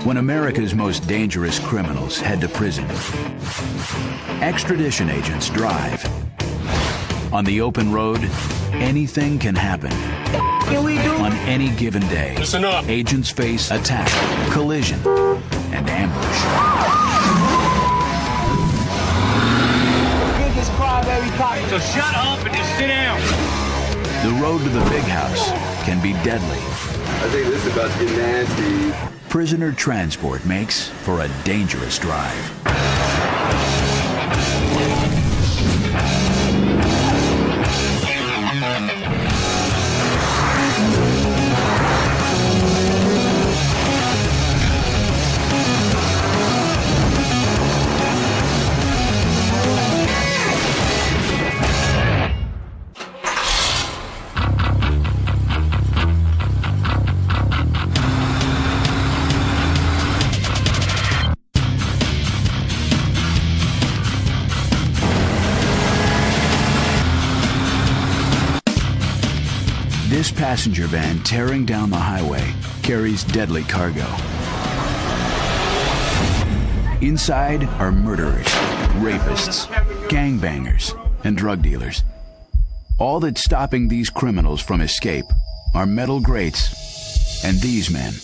when America's most dangerous criminals head to prison. Extradition agents drive. On the open road, anything can happen. On any given day, Listen up. Agents face attack, collision, and ambush. Biggest crybaby cop. So shut up and just sit down. The road to the big house can be deadly. I think this is about to get nasty. Prisoner transport makes for a dangerous drive. This passenger van tearing down the highway carries deadly cargo. Inside are murderers, rapists, gangbangers, and drug dealers. All that's stopping these criminals from escape are metal grates and these men.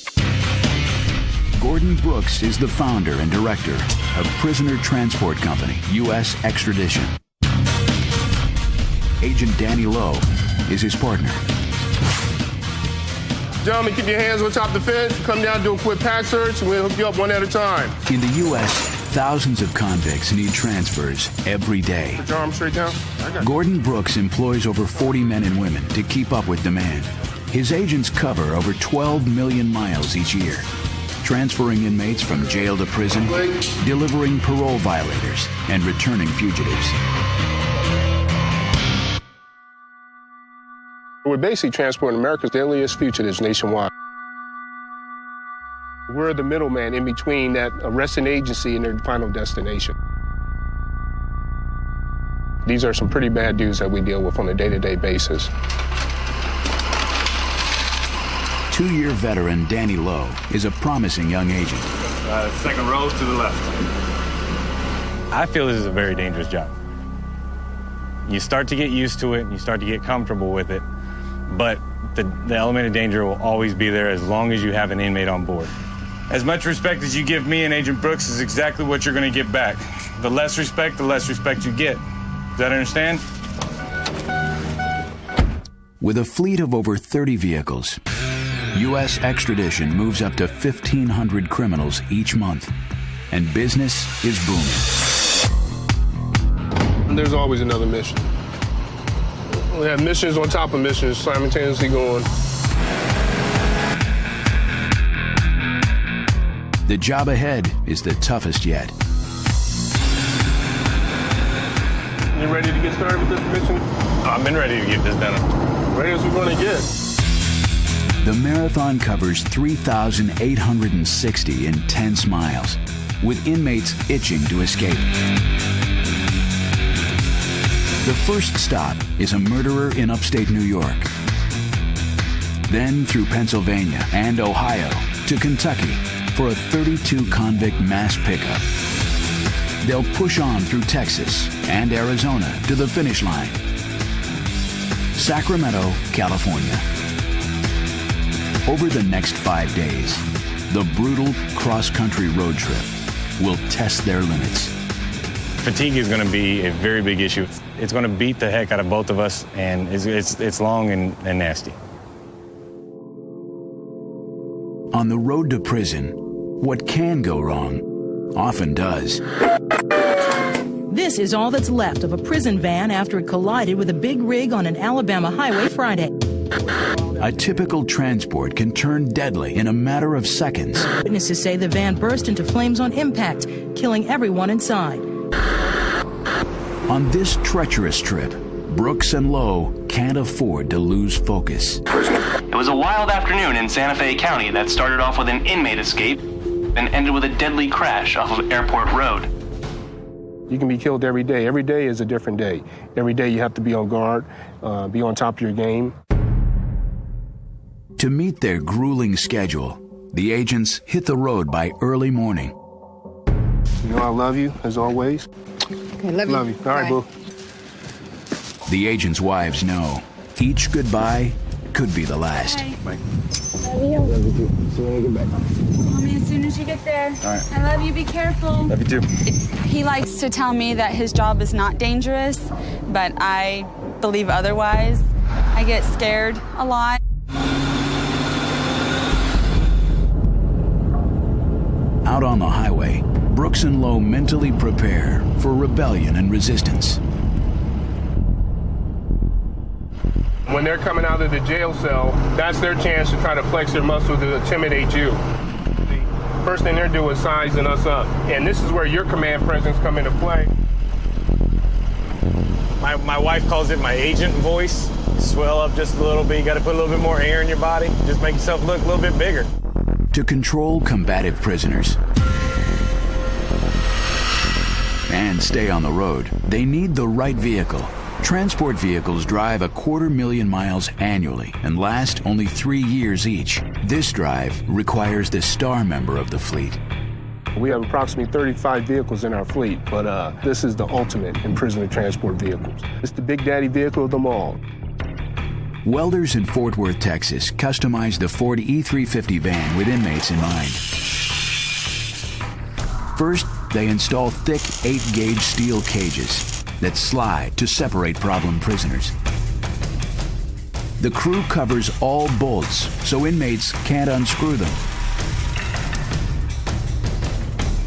Gordon Brooks is the founder and director of Prisoner Transport Company, U.S. Extradition. Agent Danny Lowe is his partner. Gentlemen, keep your hands on top of the fence. Come down, do a quick pat search, and we'll hook you up one at a time. In the U.S., thousands of convicts need transfers every day. Put your arm straight down. Gordon Brooks employs over 40 men and women to keep up with demand. His agents cover over 12 million miles each year, transferring inmates from jail to prison, delivering parole violators, and returning fugitives. We're basically transporting America's deadliest fugitives nationwide. We're the middleman in between that arresting agency and their final destination. These are some pretty bad dudes that we deal with on a day-to-day basis. 2-year veteran Danny Lowe is a promising young agent. Second row to the left. I feel this is a very dangerous job. You start to get used to it, and you start to get comfortable with it, but the element of danger will always be there as long as you have an inmate on board. As much respect as you give me and Agent Brooks is exactly what you're going to get back. The less respect you get. Does that understand? With a fleet of over 30 vehicles, U.S. Extradition moves up to 1,500 criminals each month, and business is booming. And there's always another mission. We have missions on top of missions simultaneously going. The job ahead is the toughest yet. You ready to get started with this mission? I've been ready to get this done. Ready as we're going to get. The marathon covers 3,860 intense miles, with inmates itching to escape. The first stop is a murderer in upstate New York. Then through Pennsylvania and Ohio to Kentucky for a 32 convict mass pickup. They'll push on through Texas and Arizona to the finish line. Sacramento, California. Over the next 5 days, the brutal cross-country road trip will test their limits. Fatigue is going to be a very big issue. It's going to beat the heck out of both of us, and it's long and nasty. On the road to prison, what can go wrong often does. This is all that's left of a prison van after it collided with a big rig on an Alabama highway Friday. A typical transport can turn deadly in a matter of seconds. Witnesses say the van burst into flames on impact, killing everyone inside. On this treacherous trip, Brooks and Lowe can't afford to lose focus. It was a wild afternoon in Santa Fe County that started off with an inmate escape and ended with a deadly crash off of Airport Road. You can be killed every day. Every day is a different day. Every day you have to be on guard, be on top of your game. To meet their grueling schedule, The agents hit the road by early morning. You know I love you, as always. Okay, love you. All right, boo. The agents' wives know each goodbye could be the last. Bye. Love you too. See you when you get back. Call me as soon as you get there. All right. I love you. Be careful. Love you too. He likes to tell me that his job is not dangerous, but I believe otherwise. I get scared a lot. Out on the highway, Brooks and Lowe mentally prepare for rebellion and resistance. When they're coming out of the jail cell, that's their chance to try to flex their muscle to intimidate you. The first thing they're doing is sizing us up. And this is where your command presence come into play. My wife calls it my agent voice. You swell up just a little bit. You got to put a little bit more air in your body. Just make yourself look a little bit bigger. To control combative prisoners and stay on the road, they need the right vehicle. Transport vehicles drive 250,000 miles annually and last only 3 years each. This drive requires the star member of the fleet. We have approximately 35 vehicles in our fleet, but this is the ultimate in prisoner transport vehicles. It's the big daddy vehicle of them all. Welders in Fort Worth, Texas, customized the Ford E350 van with inmates in mind. First, they install thick 8-gauge steel cages that slide to separate problem prisoners. The crew covers all bolts so inmates can't unscrew them.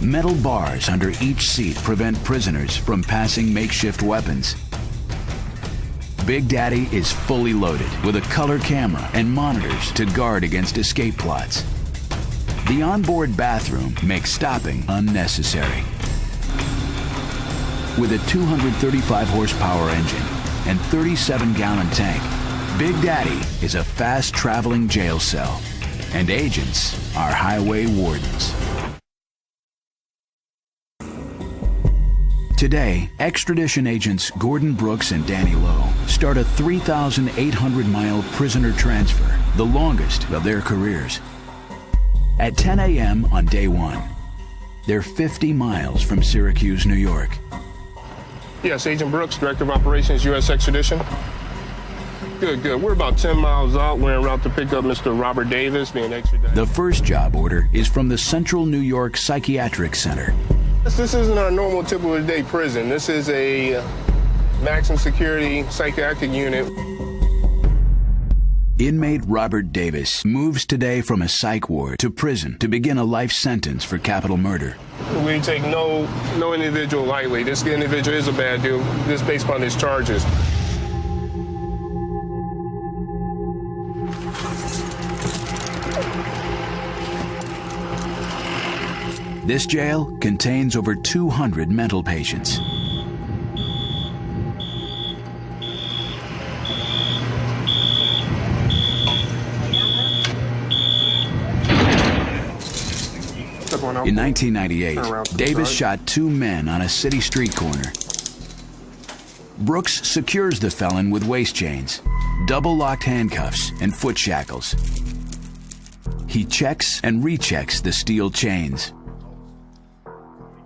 Metal bars under each seat prevent prisoners from passing makeshift weapons. Big Daddy is fully loaded with a color camera and monitors to guard against escape plots. The onboard bathroom makes stopping unnecessary. With a 235 horsepower engine and 37-gallon tank, Big Daddy is a fast-traveling jail cell, and agents are highway wardens. Today, extradition agents Gordon Brooks and Danny Lowe start a 3,800-mile prisoner transfer, the longest of their careers. At 10 a.m. on day one, they're 50 miles from Syracuse, New York. Yes, Agent Brooks, Director of Operations, U.S. Extradition. Good. We're about 10 miles out. We're en route to pick up Mr. Robert Davis, being extradited. The first job order is from the Central New York Psychiatric Center. This isn't our normal typical day prison. This is a maximum security psychiatric unit. Inmate Robert Davis moves today from a psych ward to prison to begin a life sentence for capital murder. We take no individual lightly. This individual is a bad dude, just based on his charges. This jail contains over 200 mental patients. In 1998, Davis shot 2 men on a city street corner. Brooks secures the felon with waist chains, double-locked handcuffs, and foot shackles. He checks and rechecks the steel chains.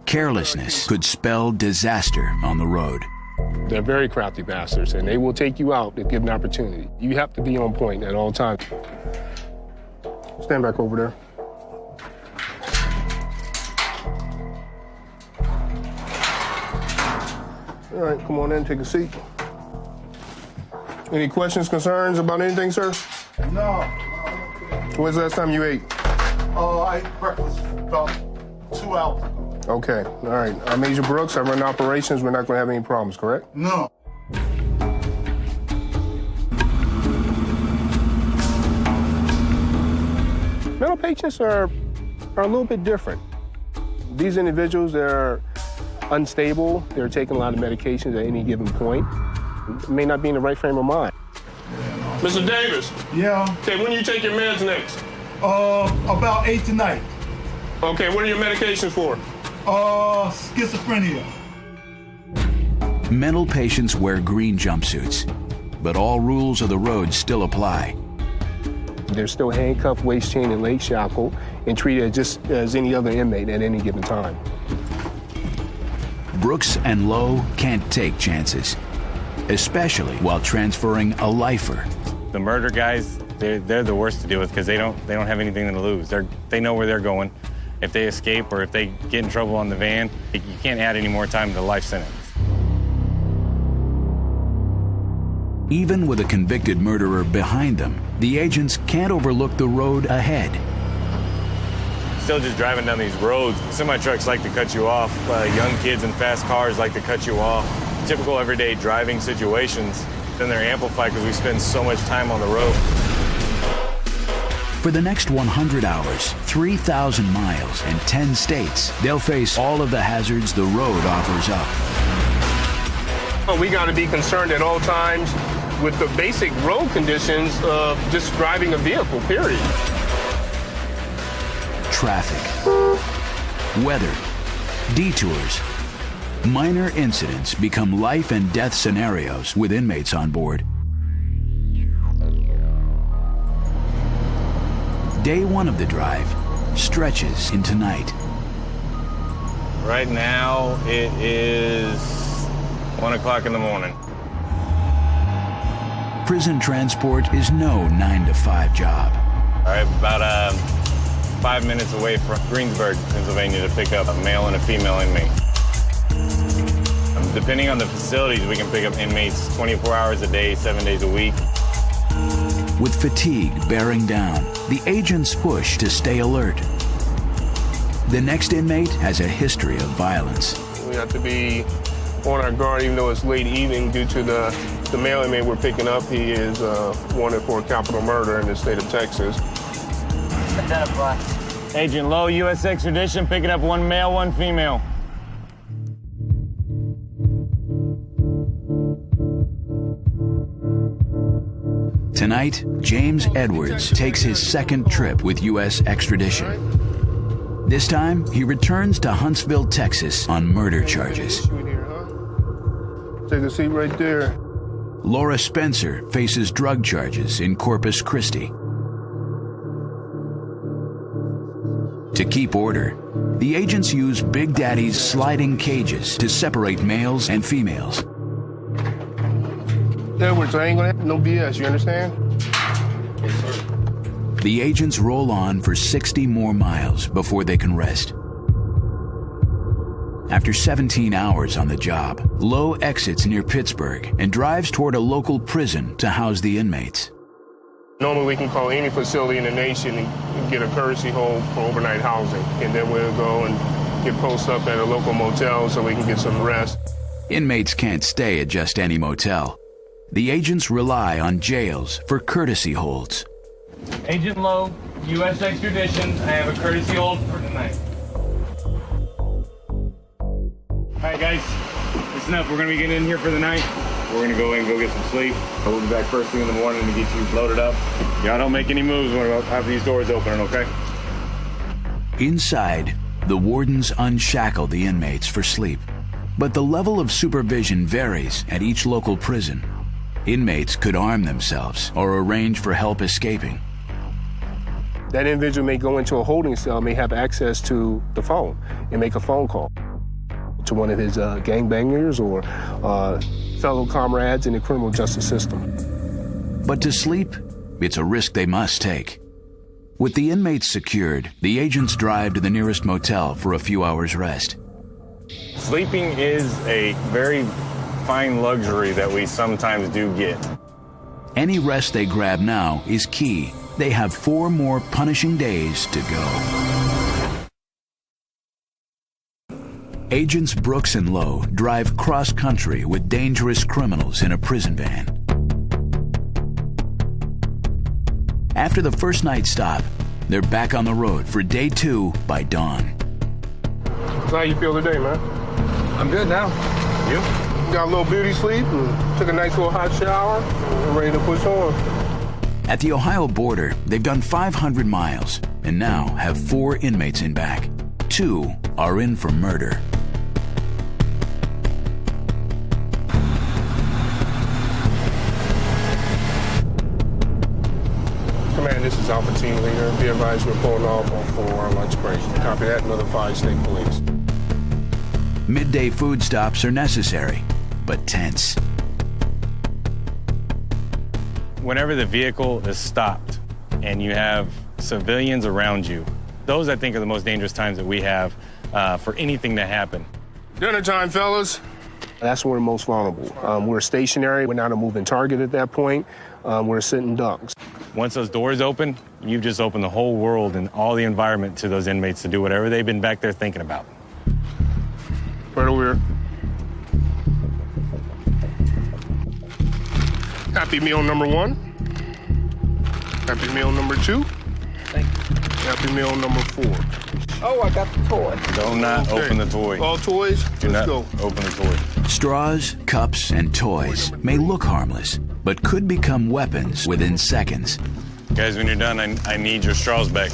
Carelessness could spell disaster on the road. They're very crafty bastards, and they will take you out if given an opportunity. You have to be on point at all times. Stand back over there. All right, come on in, take a seat. Any questions, concerns about anything, sir? No. When's the last time you ate? I ate breakfast about 2 hours ago. Okay, all right. I'm Major Brooks. I run operations. We're not going to have any problems, correct? No. Mental patients are a little bit different. These individuals, they're unstable. They're taking a lot of medications at any given point. May not be in the right frame of mind. Mr. Davis. Yeah. Okay, when you take your meds next? About 8 tonight. Okay, what are your medications for? Schizophrenia. Mental patients wear green jumpsuits, but all rules of the road still apply. They're still handcuffed, waist chained, and leg shackled, and treated just as any other inmate at any given time. Brooks and Lowe can't take chances, especially while transferring a lifer. The murder guys, they're the worst to deal with because they don't have anything to lose. They know where they're going. If they escape or if they get in trouble on the van, you can't add any more time to the life sentence. Even with a convicted murderer behind them, the agents can't overlook the road ahead. Still just driving down these roads, semi-trucks like to cut you off. Young kids in fast cars like to cut you off. Typical everyday driving situations. Then they're amplified because we spend so much time on the road. For the next 100 hours, 3,000 miles, and 10 states, they'll face all of the hazards the road offers up. We got to be concerned at all times with the basic road conditions of just driving a vehicle, period. Traffic, weather, detours. Minor incidents become life and death scenarios with inmates on board. Day one of the drive stretches into night. Right now, it is 1 o'clock in the morning. Prison transport is no 9-to-5 job. All right, about 5 minutes away from Greensburg, Pennsylvania, to pick up a male and a female inmate. Depending on the facilities, we can pick up inmates 24 hours a day, 7 days a week. With fatigue bearing down, the agents push to stay alert. The next inmate has a history of violence. We have to be on our guard even though it's late evening due to the male inmate we're picking up. He is wanted for capital murder in the state of Texas. Agent Lowe, U.S. extradition, picking up 1 male, 1 female. Tonight, James Edwards takes his second trip with U.S. extradition. This time, he returns to Huntsville, Texas on murder charges. Take a seat right there. Laura Spencer faces drug charges in Corpus Christi. To keep order, the agents use Big Daddy's sliding cages to separate males and females. Edwards, I ain't gonna have no BS, you understand? The agents roll on for 60 more miles before they can rest. After 17 hours on the job, Lowe exits near Pittsburgh and drives toward a local prison to house the inmates. Normally we can call any facility in the nation and get a courtesy hold for overnight housing. And then we'll go and get posted up at a local motel so we can get some rest. Inmates can't stay at just any motel. The agents rely on jails for courtesy holds. Agent Lowe, U.S. extradition. I have a courtesy hold for tonight. All right, guys, listen up. We're going to be getting in here for the night. We're going to go in and go get some sleep. We'll be back first thing in the morning to get you loaded up. Y'all don't make any moves when I have these doors opening, okay? Inside, the wardens unshackle the inmates for sleep. But the level of supervision varies at each local prison. Inmates could arm themselves or arrange for help escaping. That individual may go into a holding cell, may have access to the phone and make a phone call to one of his gangbangers or fellow comrades in the criminal justice system. But to sleep, it's a risk they must take. With the inmates secured, the agents drive to the nearest motel for a few hours' rest. Sleeping is a very fine luxury that we sometimes do get. Any rest they grab now is key. They have 4 more punishing days to go. Agents Brooks and Lowe drive cross-country with dangerous criminals in a prison van. After the first night stop, they're back on the road for day 2 by dawn. So how you feel today, man? I'm good now. You? Got a little beauty sleep and took a nice little hot shower and ready to push on. At the Ohio border, they've done 500 miles and now have 4 inmates in back. 2 are in for murder. Command, this is Alpha Team Leader. Be advised we're pulling off for our lunch break. Copy that, notify State Police. Midday food stops are necessary, but tense. Whenever the vehicle is stopped and you have civilians around you, those I think are the most dangerous times that we have for anything to happen. Dinner time, fellas. That's when we're most vulnerable. We're stationary. We're not a moving target at that point. We're sitting ducks. Once those doors open, you've just opened the whole world and all the environment to those inmates to do whatever they've been back there thinking about. Right over here. Happy Meal number 1. Happy Meal number 2. Thank you. Happy Meal number 4. Oh, I got the toy. Do not open the toy. All toys? Let's go. Open the toy. Straws, cups, and toys may look harmless, but could become weapons within seconds. Guys, when you're done, I need your straws back.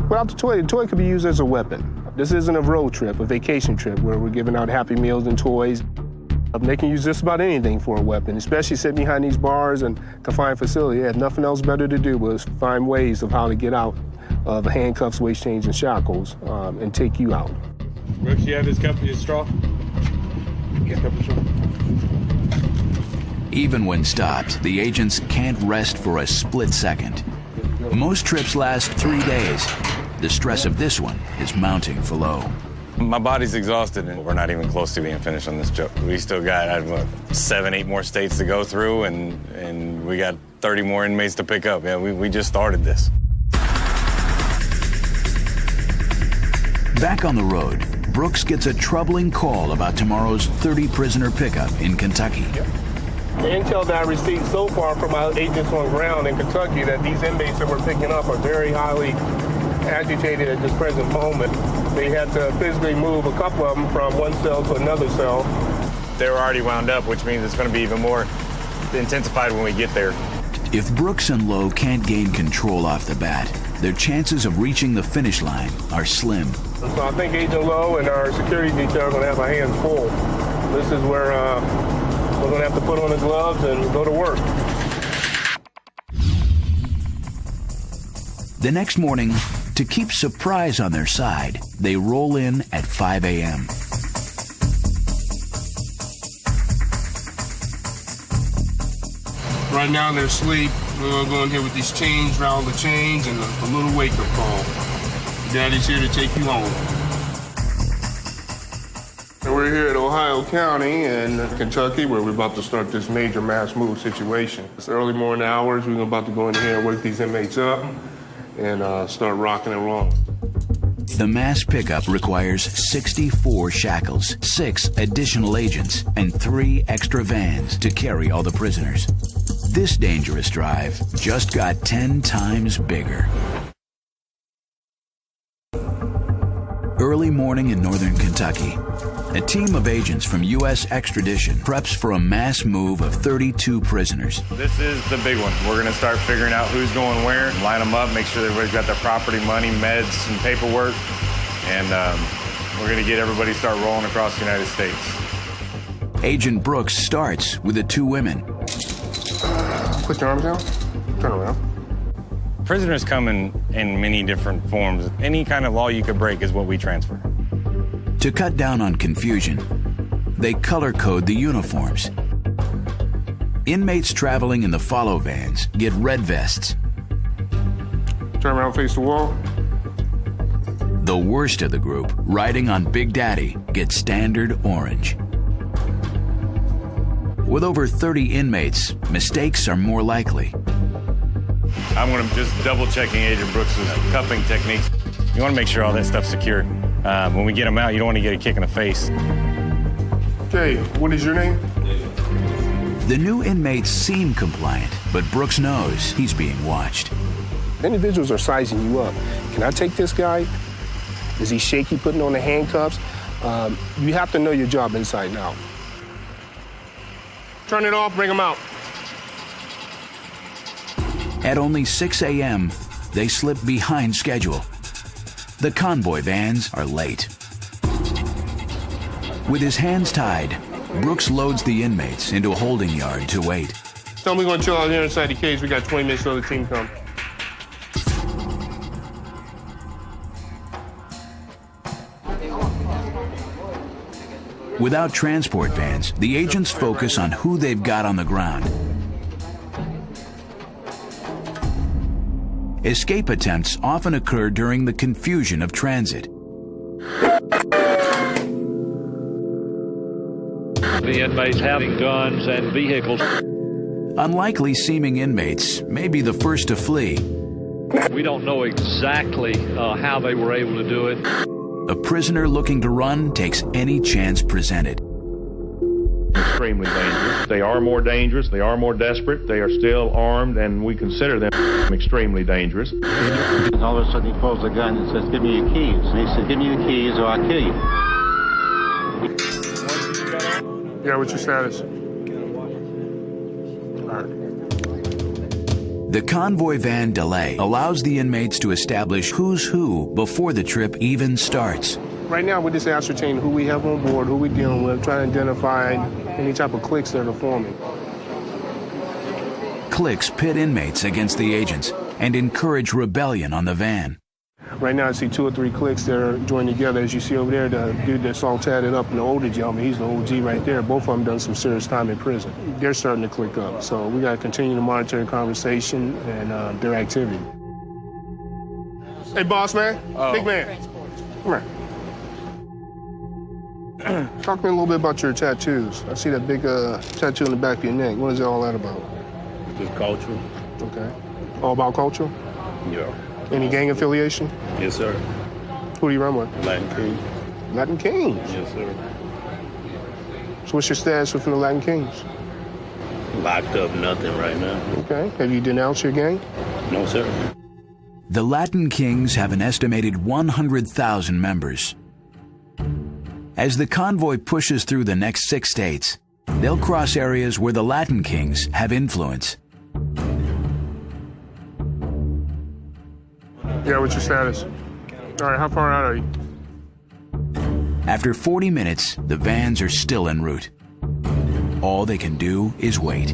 Without the toy could be used as a weapon. This isn't a road trip, a vacation trip, where we're giving out Happy Meals and toys. They can use just about anything for a weapon, especially sitting behind these bars and confined facility. They have nothing else better to do but find ways of how to get out of the handcuffs, waist chains, and shackles and take you out. Brooks, you have this cup and your straw? Get cup and straw. Even when stopped, the agents can't rest for a split second. Most trips last 3 days. The stress of this one is mounting for Lowe. My body's exhausted, and we're not even close to being finished on this job. We still got 7, 8 more states to go through, and we got 30 more inmates to pick up. Yeah, we just started this. Back on the road, Brooks gets a troubling call about tomorrow's 30-prisoner pickup in Kentucky. The intel that I received so far from my agents on ground in Kentucky that these inmates that we're picking up are very highly agitated at this present moment. They had to physically move a couple of them from one cell to another cell. They're already wound up, which means it's going to be even more intensified when we get there. If Brooks and Lowe can't gain control off the bat, their chances of reaching the finish line are slim. So I think Agent Lowe and our security detail are going to have our hands full. This is where we're going to have to put on the gloves and go to work. The next morning, to keep surprise on their side, they roll in at 5 a.m. Right now they're asleep. We're going to go in here with these chains, rattle the chains, and a little wake-up call. Daddy's here to take you home. And we're here at Ohio County in Kentucky, where we're about to start this major mass move situation. It's early morning hours. We're about to go in here and wake these inmates up and start rocking and rolling. The mass pickup requires 64 shackles, 6 additional agents, and 3 extra vans to carry all the prisoners. This dangerous drive just got 10 times bigger. Early morning in northern Kentucky, a team of agents from U.S. Extradition preps for a mass move of 32 prisoners. This is the big one. We're going to start figuring out who's going where, line them up, make sure everybody's got their property, money, meds, and paperwork, and we're going to get everybody start rolling across the United States. Agent Brooks starts with the 2 women. Put your arms down. Turn around. Prisoners come in many different forms. Any kind of law you could break is what we transfer. To cut down on confusion, they color code the uniforms. Inmates traveling in the follow vans get red vests. Turn around, face the wall. The worst of the group, riding on Big Daddy, get standard orange. With over 30 inmates, mistakes are more likely. I'm going to just double-checking Agent Brooks' cuffing techniques. You want to make sure all that stuff's secure. When we get them out, you don't want to get a kick in the face. Okay, what is your name? The new inmates seem compliant, but Brooks knows he's being watched. Individuals are sizing you up. Can I take this guy? Is he shaky putting on the handcuffs? You have to know your job inside and out. Turn it off, bring him out. At only 6 a.m., they slip behind schedule. The convoy vans are late. With his hands tied, Brooks loads the inmates into a holding yard to wait. Tell me we're going to chill out here inside the cage. We got 20 minutes till the team comes. Without transport vans, the agents focus on who they've got on the ground. Escape attempts often occur during the confusion of transit. The inmates having guns and vehicles. Unlikely seeming inmates may be the first to flee. We don't know exactly how they were able to do it. A prisoner looking to run takes any chance presented. Extremely dangerous. They are more dangerous. They are more desperate. They are still armed, and we consider them extremely dangerous. All of a sudden he pulls a gun and says, "Give me your keys." And he said, "Give me the keys or I'll kill you." Yeah, what's your status? All right. The convoy van delay allows the inmates to establish who's who before the trip even starts. Right now, we're just ascertaining who we have on board, who we're dealing with, trying to identify any type of cliques that are forming. Cliques pit inmates against the agents and encourage rebellion on the van. Right now, I see 2 or 3 cliques that are joined together. As you see over there, the dude that's all tatted up and the older gentleman, he's the OG right there. Both of them done some serious time in prison. They're starting to click up. So we got to continue to monitor the conversation and their activity. Hey, boss man. Big man. Come here. Talk to me a little bit about your tattoos. I see that big tattoo in the back of your neck. What is all that about? Just culture. Okay. All about culture? Yeah. Any gang affiliation? Yes, sir. Who do you run with? Latin Kings. Latin Kings? Yes, sir. So what's your status within the Latin Kings? Locked up, nothing right now. Okay. Have you denounced your gang? No, sir. The Latin Kings have an estimated 100,000 members. As the convoy pushes through the next 6 states, they'll cross areas where the Latin Kings have influence. Yeah, what's your status? All right, how far out are you? After 40 minutes, the vans are still en route. All they can do is wait.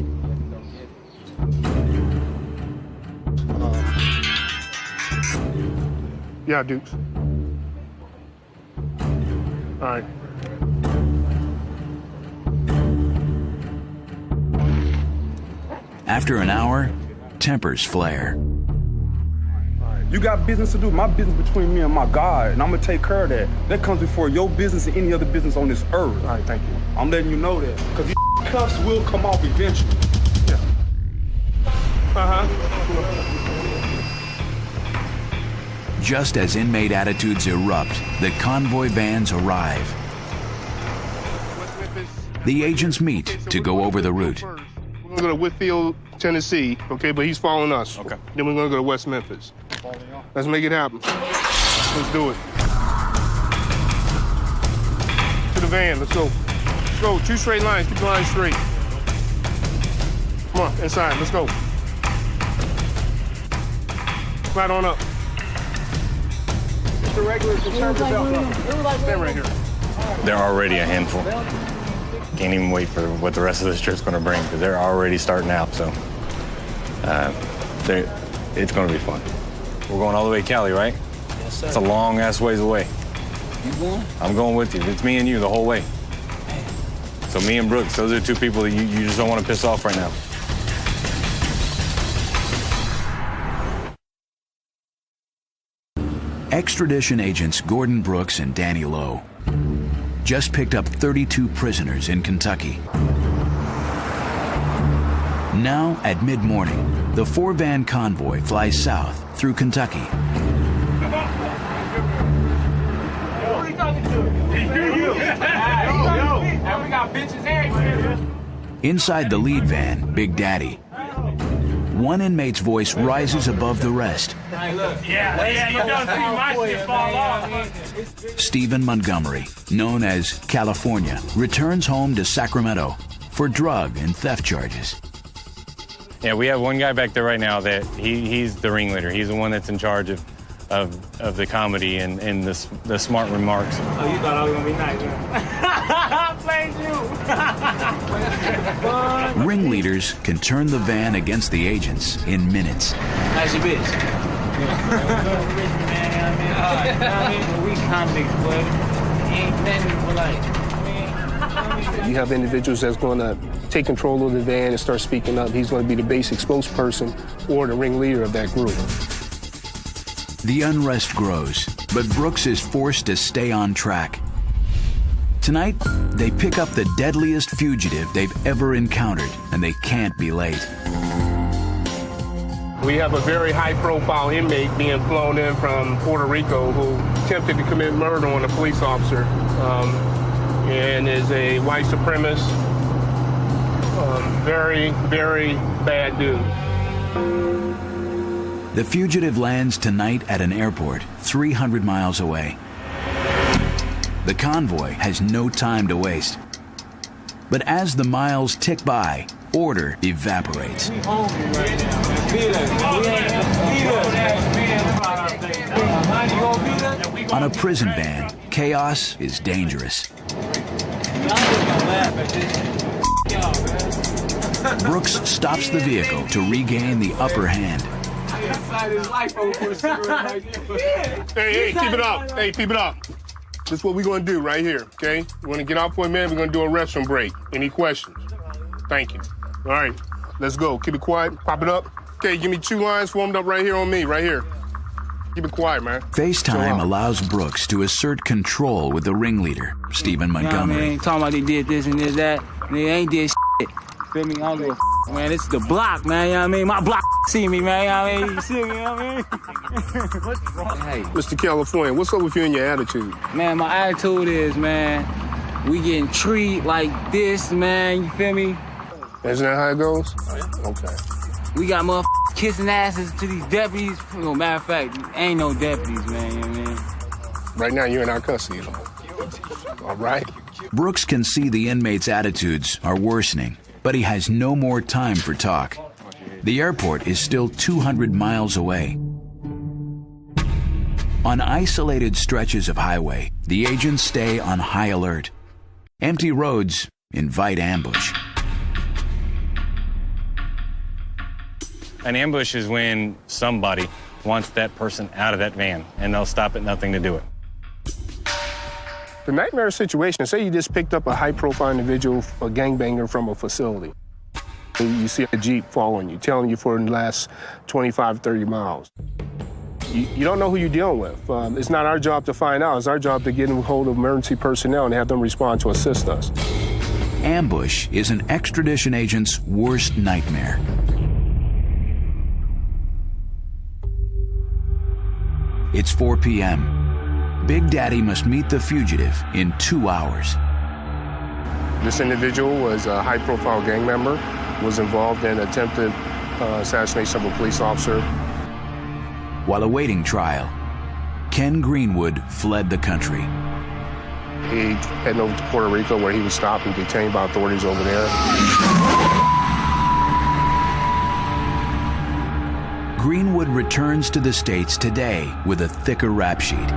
Yeah, Dukes. All right. After an hour, tempers flare. You got business to do. My business between me and my God, and I'm gonna take care of that. That comes before your business and any other business on this earth. All right, thank you. I'm letting you know that, because these cuffs will come off eventually. Yeah. Just as inmate attitudes erupt, the convoy vans arrive. The agents meet to go over the route. We're gonna go to Whitfield, Tennessee, okay, but he's following us. Okay. Then we're gonna go to West Memphis. Let's make it happen. Let's do it. To the van, let's go. Let's go, 2 straight lines, keep the line straight. Come on, inside, let's go. Right on up. It's the regular conservative belt. Stand right here. They're already a handful. Can't even wait for what the rest of this trip's going to bring, because they're already starting out, so it's going to be fun. We're going all the way to Cali, right? Yes, sir. It's a long-ass ways away. You going? I'm going with you. It's me and you the whole way. So me and Brooks, those are 2 people that you just don't want to piss off right now. Extradition agents Gordon Brooks and Danny Lowe just picked up 32 prisoners in Kentucky. Now, at mid-morning, the 4-van convoy flies south through Kentucky. Who are you talking to? You. And we got bitches everywhere. Inside the lead van, Big Daddy, one inmate's voice rises above the rest. Stephen Montgomery, known as California, returns home to Sacramento for drug and theft charges. Yeah, we have one guy back there right now that he's the ringleader. He's the one that's in charge of the comedy and the smart remarks. Oh, you thought I was gonna be nice, huh? Played you. Ringleaders can turn the van against the agents in minutes. How's your bitch? We convicts, boy. Ain't nothing but like, You have individuals that's going to take control of the van and start speaking up. He's going to be the basic spokesperson or the ringleader of that group. The unrest grows, but Brooks is forced to stay on track. Tonight, they pick up the deadliest fugitive they've ever encountered, and they can't be late. We have a very high-profile inmate being flown in from Puerto Rico who attempted to commit murder on a police officer and is a white supremacist, very, very bad dude. The fugitive lands tonight at an airport 300 miles away. The convoy has no time to waste. But as the miles tick by, order evaporates. On a prison van, chaos is dangerous. Brooks stops the vehicle to regain the upper hand. Hey, keep it up. Hey, keep it up. This is what we're going to do right here, okay? We're going to get out for a minute. We're going to do a restroom break. Any questions? Thank you. All right, let's go. Keep it quiet. Pop it up. Okay, give me 2 lines warmed up right here on me, right here. Keep it quiet, man. FaceTime allows Brooks to assert control with the ringleader, Stephen Montgomery. Man, talking about they did this and did that. They ain't did shit. Feel me? I don't give a man. It's the block, man. You know what I mean? My block see me, man. You know what I mean? You see me, you know what I mean? What's wrong? Hey. Mr. California, what's up with you and your attitude? Man, my attitude is, man, we getting treated like this, man. You feel me? Isn't that how it goes? Okay. We got motherfuckers kissing asses to these deputies. No, matter of fact, ain't no deputies, man. You know what I mean? Right now, you're in our custody, though. All right? Brooks can see the inmates' attitudes are worsening, but he has no more time for talk. The airport is still 200 miles away. On isolated stretches of highway, the agents stay on high alert. Empty roads invite ambush. An ambush is when somebody wants that person out of that van, and they'll stop at nothing to do it. The nightmare situation, say you just picked up a high-profile individual, a gangbanger from a facility. You see a Jeep following you, telling you for the last 25, 30 miles. You don't know who you're dealing with. It's not our job to find out. It's our job to get in hold of emergency personnel and have them respond to assist us. Ambush is an extradition agent's worst nightmare. It's 4 p.m. Big Daddy must meet the fugitive in 2 hours. This individual was a high-profile gang member, was involved in attempted assassination of a police officer. While awaiting trial, Ken Greenwood fled the country. He headed over to Puerto Rico where he was stopped and detained by authorities over there. Greenwood returns to the States today with a thicker rap sheet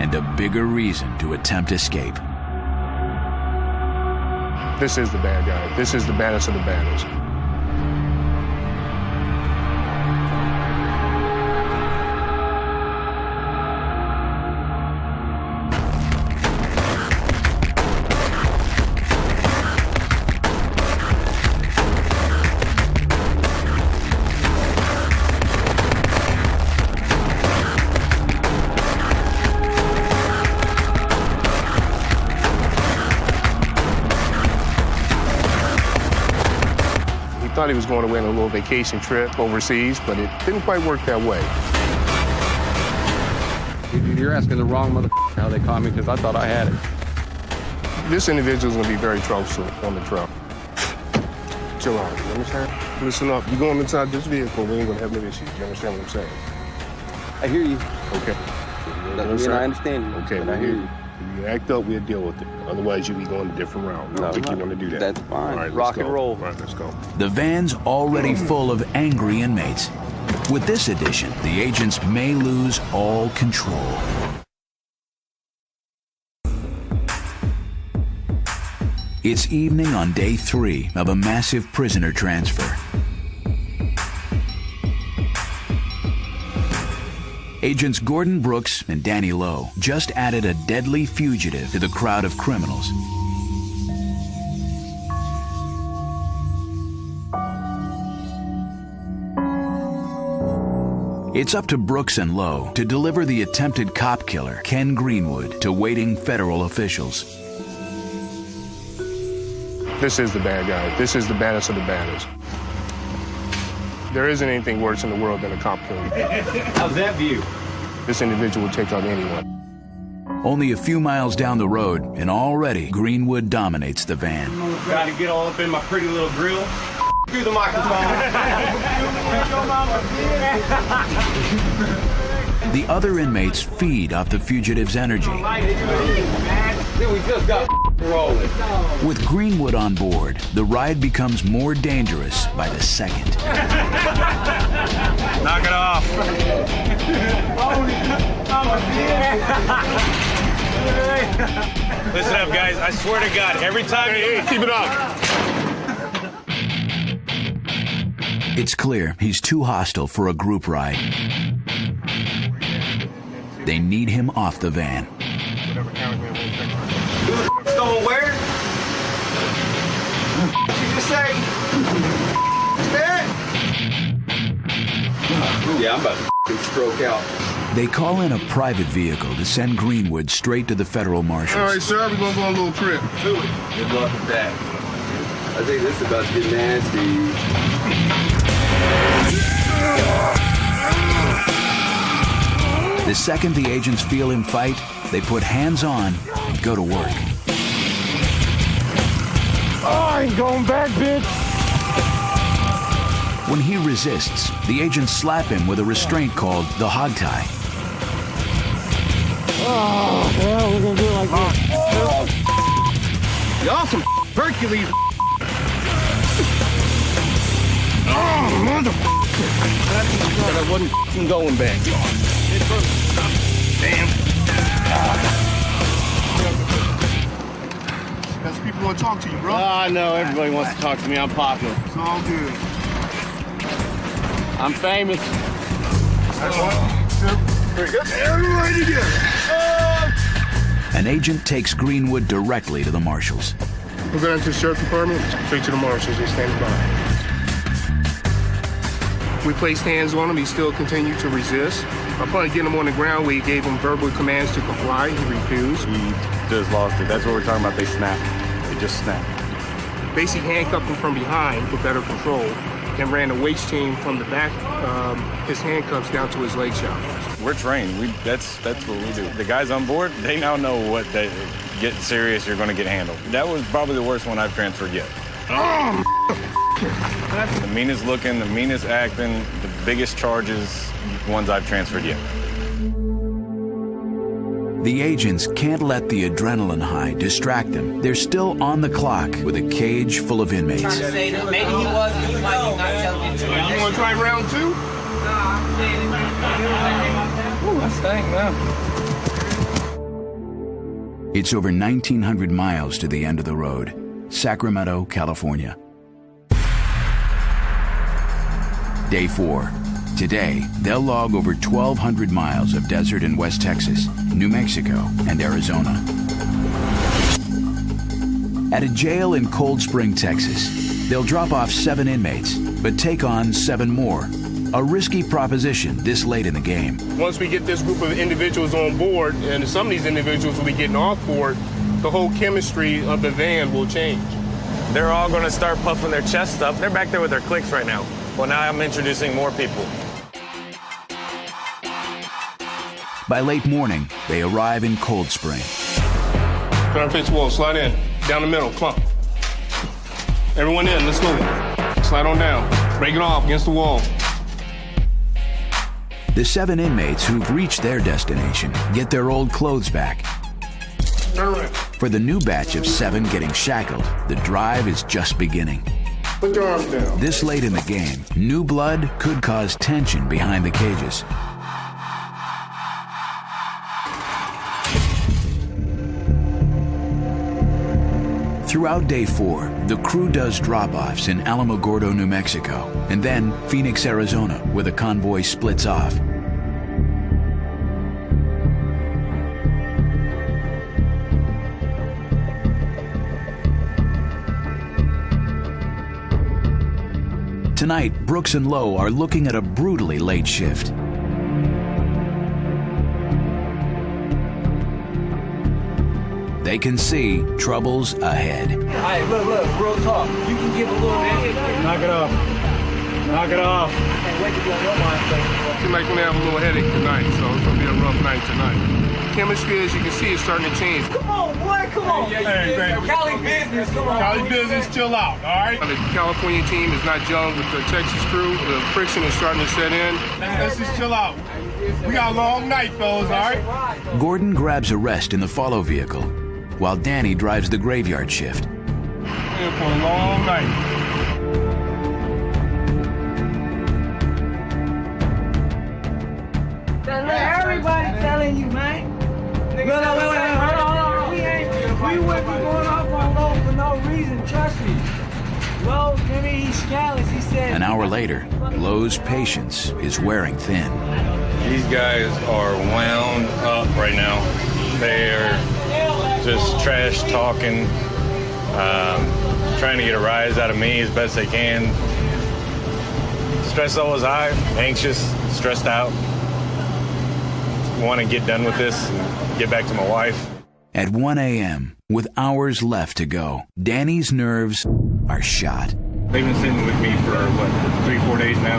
and a bigger reason to attempt escape. This is the bad guy. This is the baddest of the baddest. Thought he was going away on a little vacation trip overseas, but it didn't quite work that way. You're asking the wrong motherfucker how they call me, because I thought I had it. This individual's gonna be very troublesome on the truck. Chill out, you understand? Listen up, you going inside this vehicle, we ain't gonna have no issues. You understand what I'm saying? I hear you. Okay. I understand you. Okay, I hear you. If you act up, we'll deal with it. Otherwise, you'll be going a different route. I don't think you want to do that. That's fine. All right, rock and roll. All right, let's go. The van's already full of angry inmates. With this addition, the agents may lose all control. It's evening on day 3 of a massive prisoner transfer. Agents Gordon Brooks and Danny Lowe just added a deadly fugitive to the crowd of criminals. It's up to Brooks and Lowe to deliver the attempted cop killer, Ken Greenwood, to waiting federal officials. This is the bad guy. This is the baddest of the baddest. There isn't anything worse in the world than a cop killer. How's that view? This individual will take out anyone. Only a few miles down the road, and already Greenwood dominates the van. Got to get all up in my pretty little grill. Through the microphone. The other inmates feed off the fugitive's energy. We just got rolling. With Greenwood on board, the ride becomes more dangerous by the second. Knock it off. Listen up, guys. I swear to God, every time keep it up. It's clear he's too hostile for a group ride. They need him off the van. Going where? What you just say? Yeah, I'm about to stroke out. They call in a private vehicle to send Greenwood straight to the federal marshals. All right, sir, we're going to go on a little trip. Do it. Good luck with that. I think this is about to get nasty. The second the agents feel him fight, they put hands on and go to work. Oh, I ain't going back, bitch. When he resists, the agents slap him with a restraint called the hog tie. Oh, hell, we're going to do it like this. Y'all some Hercules. Oh, motherfucker. But I wasn't going back. Damn. That's people want to talk to you, bro. I know. Everybody wants to talk to me. I'm popular. It's all good. I'm famous. Everybody together. An agent takes Greenwood directly to the marshals. We're going to the sheriff's department, straight to the marshals. They're standing by. We placed hands on him. He still continued to resist. Upon getting him on the ground, we gave him verbal commands to comply. He refused. He just lost it. That's what we're talking about. They snapped. They just snapped. Basically handcuffed him from behind for better control and ran a waist chain from the back, his handcuffs down to his leg shot. We're trained. That's what we do. The guys on board, they now know what they get serious, you're going to get handled. That was probably the worst one I've transferred yet. The meanest looking, the meanest acting, the biggest charges, ones I've transferred yet. The agents can't let the adrenaline high distract them. They're still on the clock with a cage full of inmates. Maybe he was, he might not tell me. You want to try round two? No, I'm saying it. Ooh, that's stank now. It's over 1,900 miles to the end of the road, Sacramento, California. Day 4. Today, they'll log over 1,200 miles of desert in West Texas, New Mexico, and Arizona. At a jail in Cold Spring, Texas, they'll drop off 7 inmates, but take on 7 more. A risky proposition this late in the game. Once we get this group of individuals on board, and some of these individuals will be getting off board, the whole chemistry of the van will change. They're all going to start puffing their chests up. They're back there with their cliques right now. Well, now I'm introducing more people. By late morning, they arrive in Cold Spring. Turn face wall, slide in. Down the middle, come on. Everyone in, let's go. Slide on down. Break it off against the wall. The 7 inmates who've reached their destination get their old clothes back. Turn around. For the new batch of 7 getting shackled, the drive is just beginning. Put your arms down. This late in the game, new blood could cause tension behind the cages. Throughout day 4, the crew does drop-offs in Alamogordo, New Mexico, and then Phoenix, Arizona, where the convoy splits off. Tonight, Brooks and Lowe are looking at a brutally late shift. They can see troubles ahead. Hey, look, real talk. You can give a little bit. Knock it off. Knock it off. Can't wait to be on your mind. Seems like we're gonna have a little headache tonight, so it's gonna be a rough night tonight. Chemistry, as you can see, is starting to change. Come on, boy, come on. Cali business, come on. Cali business, chill out, all right? The California team is not gelling with the Texas crew. The friction is starting to set in. Let's just chill out. We got a long night, fellas, all right? Gordon grabs a rest in the follow vehicle, while Danny drives the graveyard shift. We're in for a long night. Everybody telling you, man. Wait, hold on. We wouldn't be going off on Lowe for no reason, trust me. Lowe, he's scandalous, he said. An hour later, Lowe's patience is wearing thin. These guys are wound up right now. They're just trash talking, trying to get a rise out of me as best they can. Stress level is high, anxious, stressed out. Want to get done with this and get back to my wife. At 1 a.m., with hours left to go, Danny's nerves are shot. They've been sitting with me for, 3-4 days now,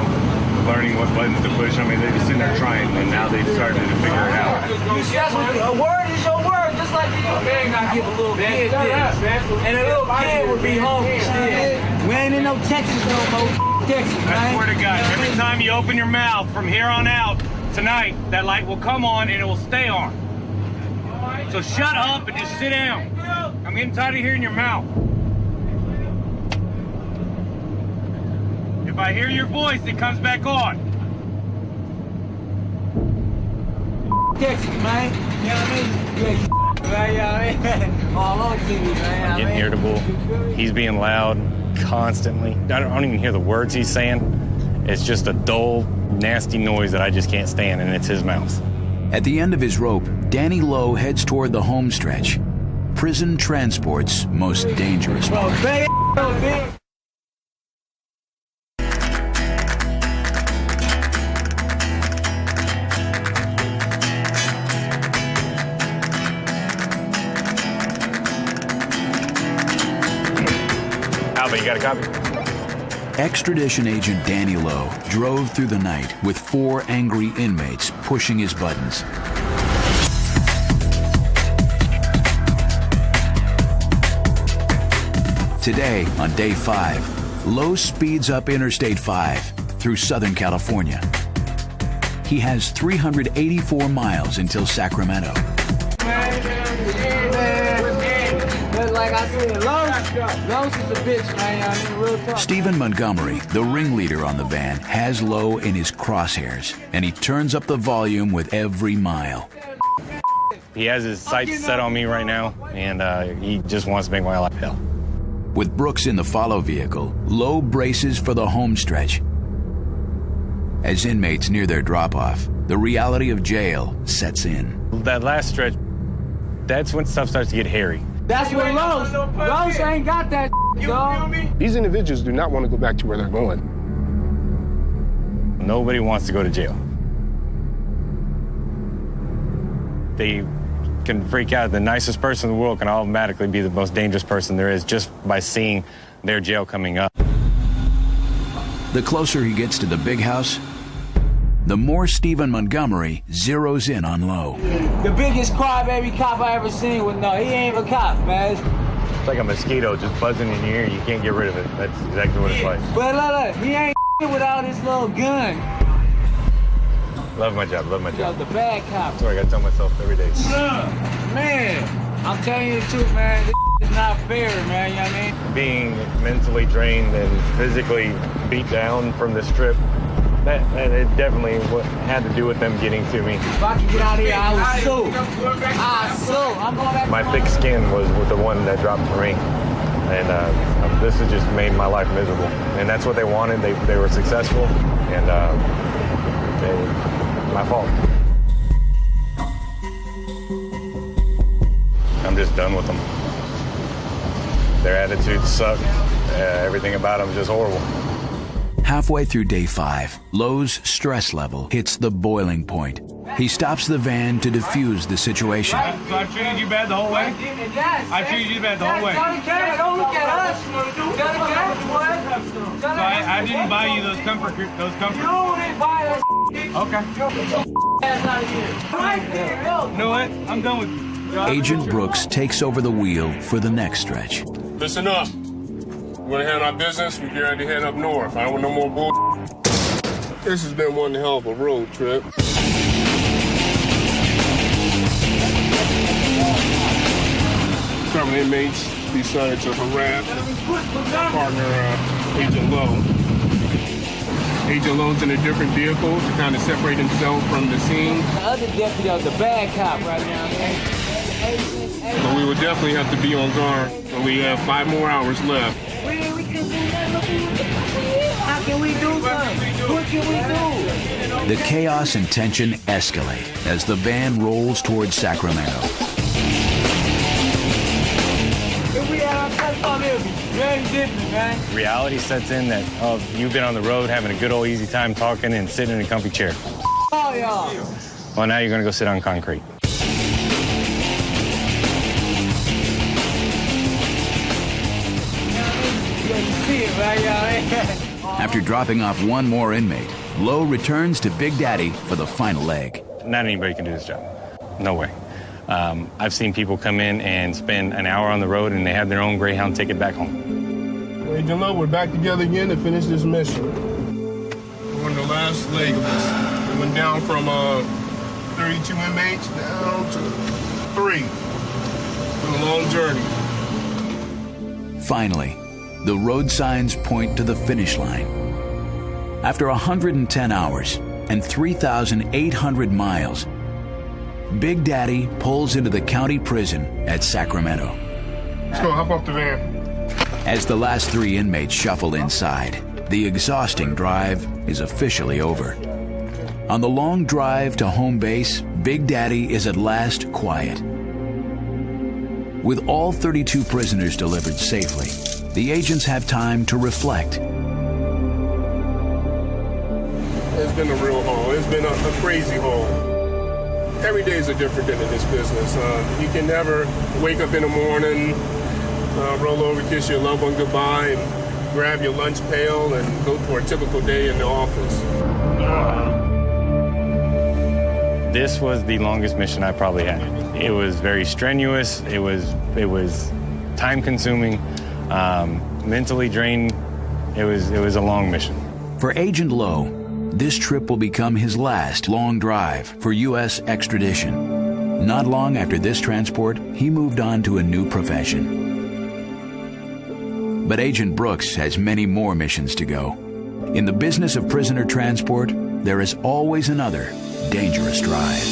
learning what buttons to push. I mean, they've been sitting there trying, and now they've started to figure it out. A word is your word, just like you better not give a little kid this. And a little kid would be hungry still. We ain't in no Texas no more. Texas, man. I swear to God, every time you open your mouth from here on out, tonight, that light will come on and it will stay on. So shut up and just sit down. I'm getting tired of hearing your mouth. If I hear your voice, it comes back on. Texas, man. You know what I mean? All on TV, man. I'm getting irritable. He's being loud constantly. I don't even hear the words he's saying. It's just a dull, nasty noise that I just can't stand, and it's his mouth. At the end of his rope, Danny Lowe heads toward the home stretch, prison transport's most dangerous part. Albert, you got a copy? Extradition agent Danny Lowe drove through the night with 4 angry inmates pushing his buttons. Today, on day 5, Lowe speeds up Interstate 5 through Southern California. He has 384 miles until Sacramento. Like I said, Lowe's is a bitch, man. I mean, real talk. Stephen Montgomery, the ringleader on the van, has Lowe in his crosshairs, and he turns up the volume with every mile. He has his sights set on me right now, and he just wants to make my life hell. With Brooks in the follow vehicle, Lowe braces for the home stretch. As inmates near their drop-off, the reality of jail sets in. That last stretch, that's when stuff starts to get hairy. That's what Lowe's ain't got that, dog. These individuals do not want to go back to where they're going. Nobody wants to go to jail. They can freak out. The nicest person in the world can automatically be the most dangerous person there is just by seeing their jail coming up. The closer he gets to the big house, the more Stephen Montgomery zeroes in on Lowe. The biggest crybaby cop I ever seen was, no, he ain't a cop, man. It's like a mosquito just buzzing in your ear. You can't get rid of it. That's exactly what it's like. But look, he ain't without his little gun. Love my job, love my job. The bad cop. That's what I gotta tell myself every day. Man, I'm telling you the truth, man. This is not fair, man, you know what I mean? Being mentally drained and physically beat down from this trip, that it definitely had to do with them getting to me. If I could get out of here, I would sue. I'm going back. My thick skin was the one that dropped the ring. And this has just made my life miserable. And that's what they wanted. They were successful. And my fault. I'm just done with them. Their attitudes suck. Everything about them is just horrible. Halfway through day 5, Lowe's stress level hits the boiling point. He stops the van to defuse the situation. So I treated you bad the whole way? Yes. I treated you bad the whole way. Don't look at us. So I didn't buy you those comfort. You didn't buy us. Okay. Ass out of here. You know what? I'm done with you. Agent Brooks takes over the wheel for the next stretch. Listen up. We're gonna handle our business. We're getting ready to head up north. I don't want no more bull. This has been one hell of a road trip. Several inmates decided to harass partner, Agent Lowe. Agent Lowe's in a different vehicle to kind of separate himself from the scene. The other deputy was the bad cop right now, man. But we will definitely have to be on guard. We have 5 more hours left. We can do nothing. How can we do something? What can we do? The chaos and tension escalate as the van rolls towards Sacramento. If we had our platform, it would be very different, man. Reality sets in that you've been on the road having a good old easy time talking and sitting in a comfy chair. Oh, y'all. Well, now you're going to go sit on concrete. After dropping off one more inmate, Lowe returns to Big Daddy for the final leg. Not anybody can do this job. No way. I've seen people come in and spend an hour on the road and they have their own Greyhound ticket back home. Agent Lowe, we're back together again to finish this mission. We're on the last leg of this. We went down from 32 inmates down to 3. It's been a long journey. Finally, the road signs point to the finish line. After 110 hours and 3,800 miles, Big Daddy pulls into the county prison at Sacramento. Let's go, hop off the van. As the last 3 inmates shuffle inside, the exhausting drive is officially over. On the long drive to home base, Big Daddy is at last quiet. With all 32 prisoners delivered safely, the agents have time to reflect. It's been a real haul. It's been a crazy haul. Every day is a different day in this business. You can never wake up in the morning, roll over, kiss your loved one goodbye, and grab your lunch pail and go for a typical day in the office. This was the longest mission I probably had. It was very strenuous. It was time-consuming, mentally draining. It was a long mission. For Agent Lowe, this trip will become his last long drive for U.S. extradition. Not long after this transport, he moved on to a new profession. But Agent Brooks has many more missions to go. In the business of prisoner transport, there is always another dangerous drive.